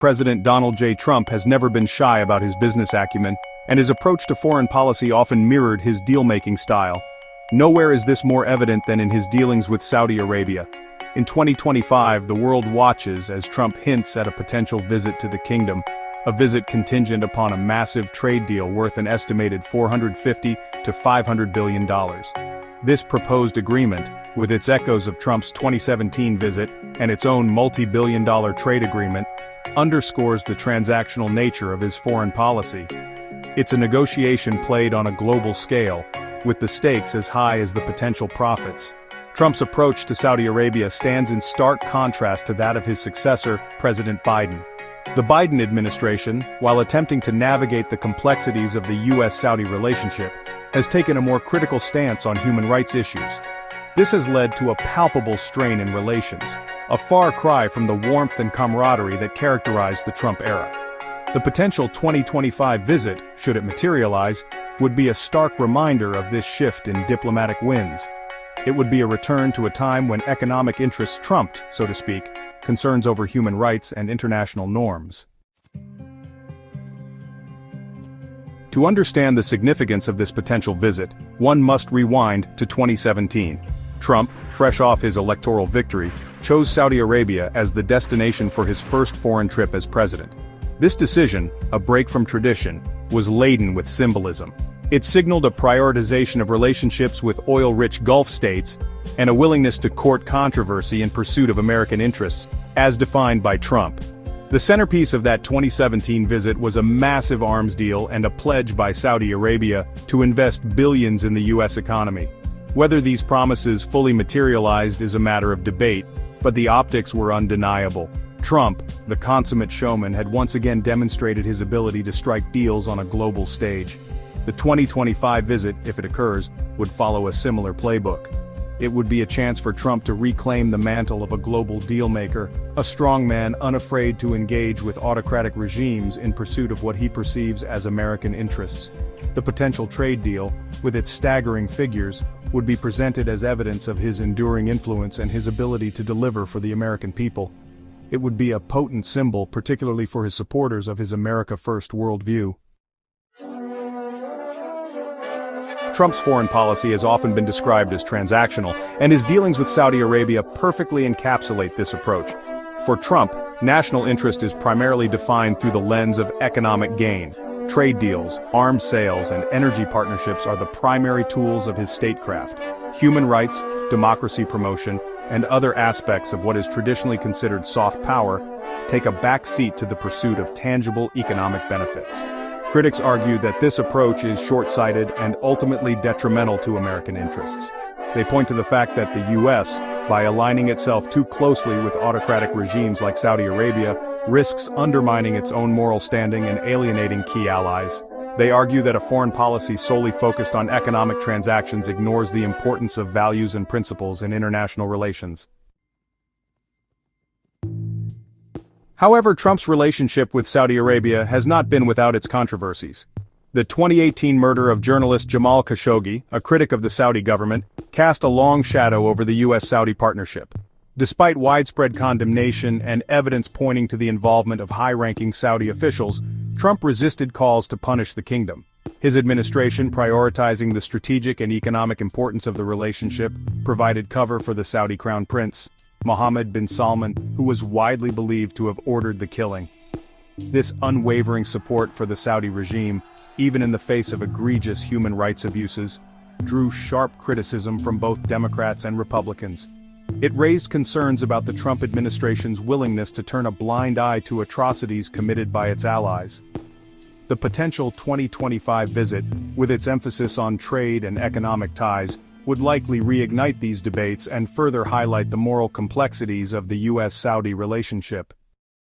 President Donald J. Trump has never been shy about his business acumen, and his approach to foreign policy often mirrored his deal-making style. Nowhere is this more evident than in his dealings with Saudi Arabia. In 2025, the world watches as Trump hints at a potential visit to the kingdom, a visit contingent upon a massive trade deal worth an estimated $450 to $500 billion. This proposed agreement, with its echoes of Trump's 2017 visit and its own multi-billion-dollar trade agreement, underscores the transactional nature of his foreign policy. It's a negotiation played on a global scale, with the stakes as high as the potential profits. Trump's approach to Saudi Arabia stands in stark contrast to that of his successor, President Biden. The Biden administration, while attempting to navigate the complexities of the US-Saudi relationship, has taken a more critical stance on human rights issues. This has led to a palpable strain in relations, a far cry from the warmth and camaraderie that characterized the Trump era. The potential 2025 visit, should it materialize, would be a stark reminder of this shift in diplomatic winds. It would be a return to a time when economic interests trumped, so to speak, concerns over human rights and international norms. To understand the significance of this potential visit, one must rewind to 2017. Trump, fresh off his electoral victory, chose Saudi Arabia as the destination for his first foreign trip as president. This decision, a break from tradition, was laden with symbolism. It signaled a prioritization of relationships with oil-rich Gulf states and a willingness to court controversy in pursuit of American interests, as defined by Trump. The centerpiece of that 2017 visit was a massive arms deal and a pledge by Saudi Arabia to invest billions in the U.S. economy. Whether these promises fully materialized is a matter of debate, but the optics were undeniable. Trump, the consummate showman, had once again demonstrated his ability to strike deals on a global stage. The 2025 visit, if it occurs, would follow a similar playbook. It would be a chance for Trump to reclaim the mantle of a global dealmaker, a strongman unafraid to engage with autocratic regimes in pursuit of what he perceives as American interests. The potential trade deal, with its staggering figures, would be presented as evidence of his enduring influence and his ability to deliver for the American people. It would be a potent symbol, particularly for his supporters of his America First worldview. Trump's foreign policy has often been described as transactional, and his dealings with Saudi Arabia perfectly encapsulate this approach. For Trump, national interest is primarily defined through the lens of economic gain. Trade deals, arms sales, and energy partnerships are the primary tools of his statecraft. Human rights, democracy promotion, and other aspects of what is traditionally considered soft power take a back seat to the pursuit of tangible economic benefits. Critics argue that this approach is short-sighted and ultimately detrimental to American interests. They point to the fact that the U.S., by aligning itself too closely with autocratic regimes like Saudi Arabia, risks undermining its own moral standing and alienating key allies. They argue that a foreign policy solely focused on economic transactions ignores the importance of values and principles in international relations. However, Trump's relationship with Saudi Arabia has not been without its controversies. The 2018 murder of journalist Jamal Khashoggi, a critic of the Saudi government, cast a long shadow over the U.S.-Saudi partnership. Despite widespread condemnation and evidence pointing to the involvement of high-ranking Saudi officials, Trump resisted calls to punish the kingdom. His administration, prioritizing the strategic and economic importance of the relationship, provided cover for the Saudi crown prince, Mohammed bin Salman, who was widely believed to have ordered the killing. This unwavering support for the Saudi regime, even in the face of egregious human rights abuses, drew sharp criticism from both Democrats and Republicans. It raised concerns about the Trump administration's willingness to turn a blind eye to atrocities committed by its allies. The potential 2025 visit, with its emphasis on trade and economic ties, would likely reignite these debates and further highlight the moral complexities of the US-Saudi relationship.